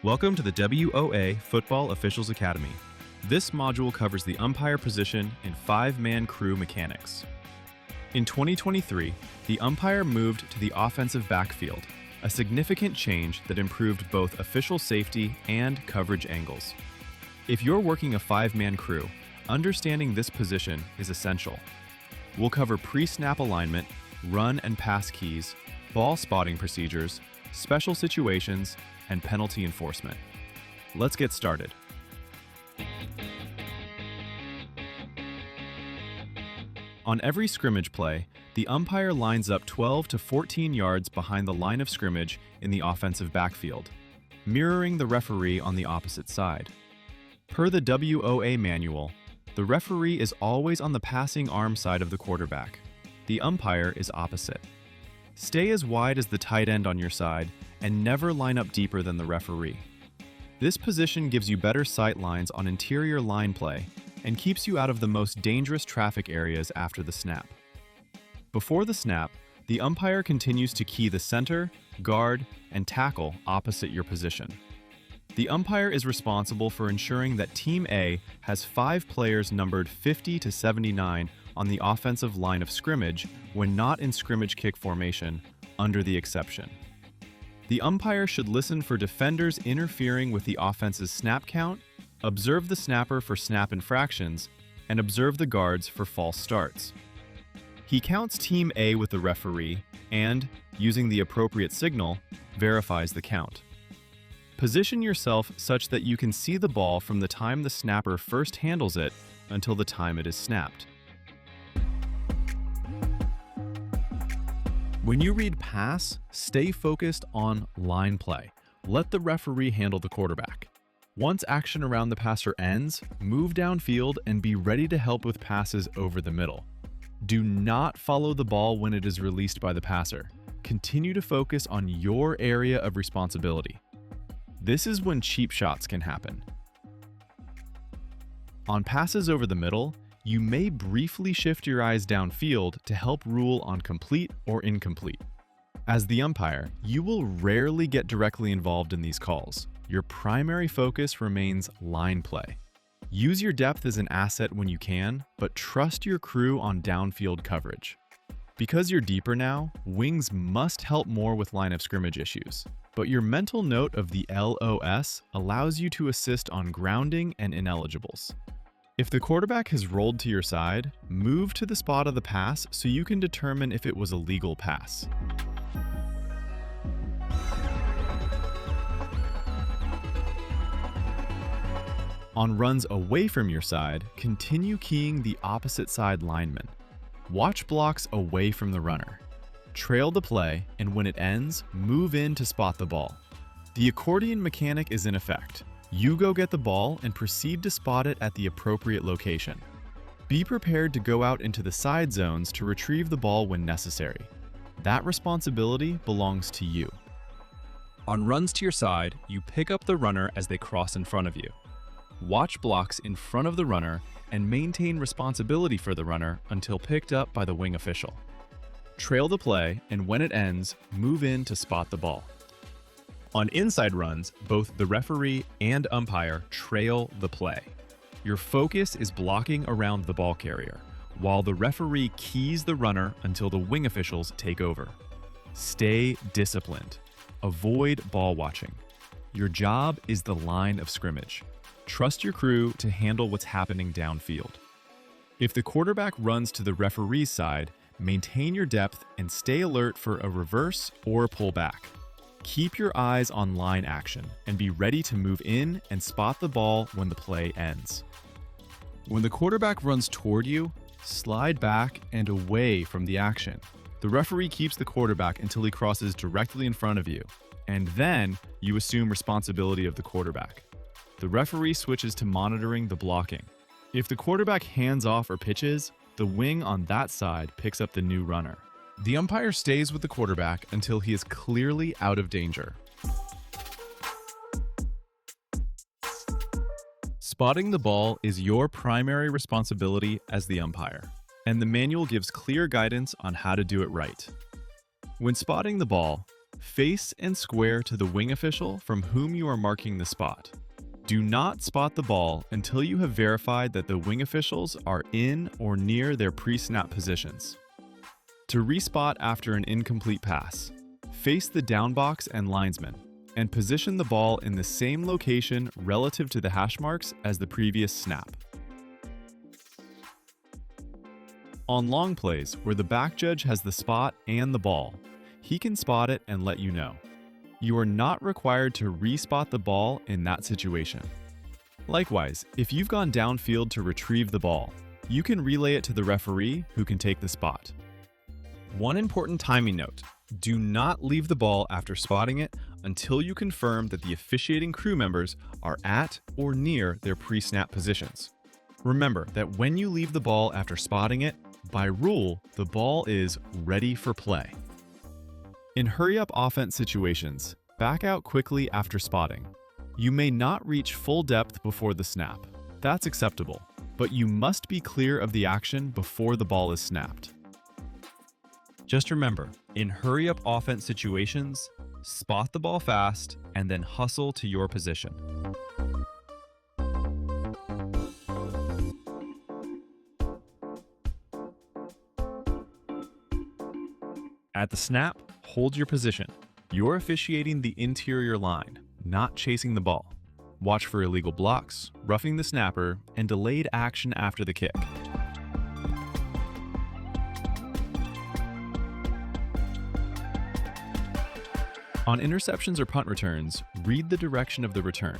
Welcome to the WOA Football Officials Academy. This module covers the umpire position in five-man crew mechanics. In 2023, the umpire moved to the offensive backfield, a significant change that improved both official safety and coverage angles. If you're working a five-man crew, understanding this position is essential. We'll cover pre-snap alignment, run and pass keys, ball spotting procedures, special situations, and penalty enforcement. Let's get started. On every scrimmage play, the umpire lines up 12 to 14 yards behind the line of scrimmage in the offensive backfield, mirroring the referee on the opposite side. Per the WOA manual, the referee is always on the passing arm side of the quarterback. The umpire is opposite. Stay as wide as the tight end on your side and never line up deeper than the referee. This position gives you better sight lines on interior line play and keeps you out of the most dangerous traffic areas after the snap. Before the snap, the umpire continues to key the center, guard, and tackle opposite your position. The umpire is responsible for ensuring that Team A has 5 players numbered 50 to 79 on the offensive line of scrimmage when not in scrimmage kick formation, under the exception. The umpire should listen for defenders interfering with the offense's snap count, observe the snapper for snap infractions, and observe the guards for false starts. He counts Team A with the referee and, using the appropriate signal, verifies the count. Position yourself such that you can see the ball from the time the snapper first handles it until the time it is snapped. When you read pass, stay focused on line play. Let the referee handle the quarterback. Once action around the passer ends, move downfield and be ready to help with passes over the middle. Do not follow the ball when it is released by the passer. Continue to focus on your area of responsibility. This is when cheap shots can happen. On passes over the middle, you may briefly shift your eyes downfield to help rule on complete or incomplete. As the umpire, you will rarely get directly involved in these calls. Your primary focus remains line play. Use your depth as an asset when you can, but trust your crew on downfield coverage. Because you're deeper now, wings must help more with line of scrimmage issues, but your mental note of the LOS allows you to assist on grounding and ineligibles. If the quarterback has rolled to your side, move to the spot of the pass so you can determine if it was a legal pass. On runs away from your side, continue keying the opposite side lineman. Watch blocks away from the runner. Trail the play, and when it ends, move in to spot the ball. The accordion mechanic is in effect. You go get the ball and proceed to spot it at the appropriate location. Be prepared to go out into the side zones to retrieve the ball when necessary. That responsibility belongs to you. On runs to your side, you pick up the runner as they cross in front of you. Watch blocks in front of the runner and maintain responsibility for the runner until picked up by the wing official. Trail the play, and when it ends, move in to spot the ball. On inside runs, both the referee and umpire trail the play. Your focus is blocking around the ball carrier, while the referee keys the runner until the wing officials take over. Stay disciplined. Avoid ball watching. Your job is the line of scrimmage. Trust your crew to handle what's happening downfield. If the quarterback runs to the referee's side, maintain your depth and stay alert for a reverse or pull back. Keep your eyes on line action and be ready to move in and spot the ball when the play ends. When the quarterback runs toward you, slide back and away from the action. The referee keeps the quarterback until he crosses directly in front of you, and then you assume responsibility of the quarterback. The referee switches to monitoring the blocking. If the quarterback hands off or pitches, the wing on that side picks up the new runner. The umpire stays with the quarterback until he is clearly out of danger. Spotting the ball is your primary responsibility as the umpire, and the manual gives clear guidance on how to do it right. When spotting the ball, Face and square to the wing official from whom you are marking the spot. Do not spot the ball until you have verified that the wing officials are in or near their pre-snap positions. To respot after an incomplete pass, face the down box and linesman, and position the ball in the same location relative to the hash marks as the previous snap. On long plays, where the back judge has the spot and the ball, he can spot it and let you know. You are not required to respot the ball in that situation. Likewise, if you've gone downfield to retrieve the ball, you can relay it to the referee who can take the spot. One important timing note: do not leave the ball after spotting it until you confirm that the officiating crew members are at or near their pre-snap positions. Remember that when you leave the ball after spotting it, by rule, the ball is ready for play. In hurry-up offense situations, back out quickly after spotting. You may not reach full depth before the snap. That's acceptable, but you must be clear of the action before the ball is snapped. Just remember, in hurry-up offense situations, spot the ball fast and then hustle to your position. At the snap, hold your position. You're officiating the interior line, not chasing the ball. Watch for illegal blocks, roughing the snapper, and delayed action after the kick. On interceptions or punt returns, read the direction of the return.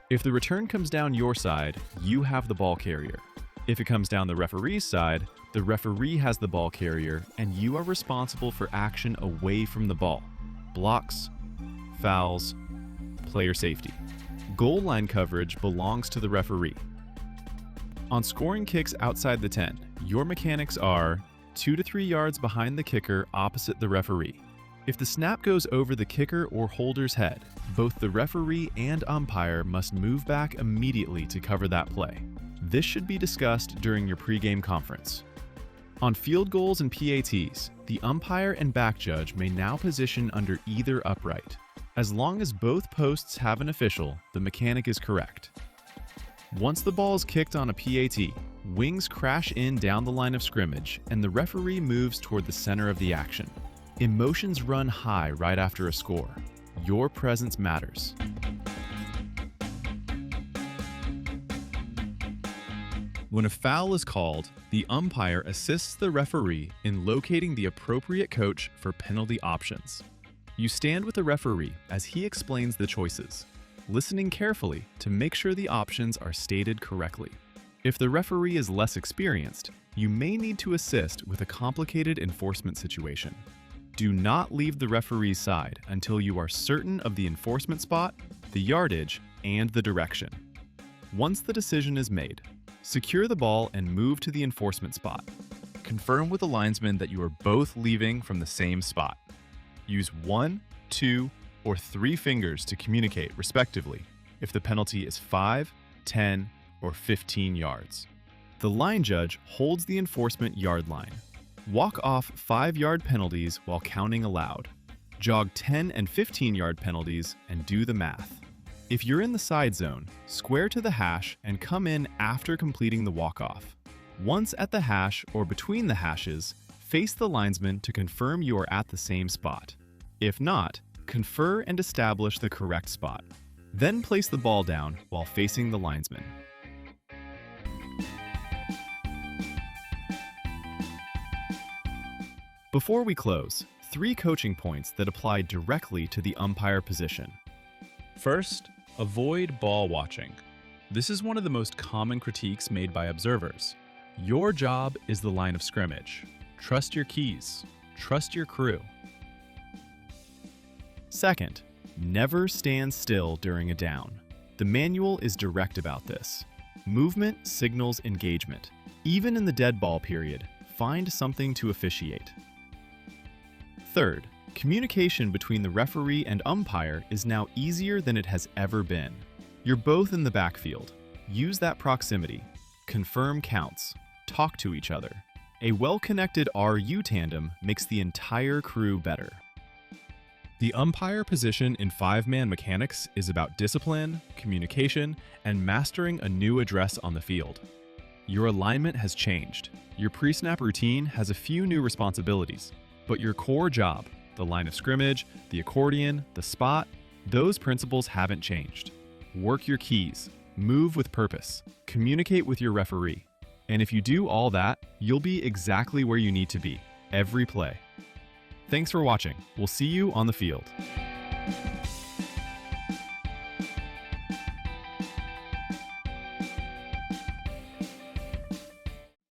If the return comes down your side, you have the ball carrier. If it comes down the referee's side, the referee has the ball carrier, and you are responsible for action away from the ball. Blocks, fouls, player safety. Goal line coverage belongs to the referee. On scoring kicks outside the 10, your mechanics are 2 to 3 yards behind the kicker opposite the referee. If the snap goes over the kicker or holder's head, both the referee and umpire must move back immediately to cover that play. This should be discussed during your pregame conference. On field goals and PATs, the umpire and back judge may now position under either upright. As long as both posts have an official, the mechanic is correct. Once the ball is kicked on a PAT, wings crash in down the line of scrimmage and the referee moves toward the center of the action. Emotions run high right after a score. Your presence matters. When a foul is called, the umpire assists the referee in locating the appropriate coach for penalty options. You stand with the referee as he explains the choices, listening carefully to make sure the options are stated correctly. If the referee is less experienced, you may need to assist with a complicated enforcement situation. Do not leave the referee's side until you are certain of the enforcement spot, the yardage, and the direction. Once the decision is made, secure the ball and move to the enforcement spot. Confirm with the linesman that you are both leaving from the same spot. Use 1, 2, or 3 fingers to communicate, respectively, if the penalty is 5, 10, or 15 yards. The line judge holds the enforcement yard line. Walk off 5-yard penalties while counting aloud. Jog 10 and 15-yard penalties and do the math. If you're in the side zone, square to the hash and come in after completing the walk-off. Once at the hash or between the hashes, face the linesman to confirm you are at the same spot. If not, confer and establish the correct spot. Then place the ball down while facing the linesman. Before we close, 3 coaching points that apply directly to the umpire position. First, avoid ball watching. This is one of the most common critiques made by observers. Your job is the line of scrimmage. Trust your keys. Trust your crew. Second, never stand still during a down. The manual is direct about this. Movement signals engagement. Even in the dead ball period, find something to officiate. Third, communication between the referee and umpire is now easier than it has ever been. You're both in the backfield. Use that proximity. Confirm counts. Talk to each other. A well-connected RU tandem makes the entire crew better. The umpire position in five-man mechanics is about discipline, communication, and mastering a new address on the field. Your alignment has changed. Your pre-snap routine has a few new responsibilities, but your core job, the line of scrimmage, the accordion, the spot, those principles haven't changed. Work your keys, move with purpose, communicate with your referee. And if you do all that, you'll be exactly where you need to be, every play. Thanks for watching. We'll see you on the field.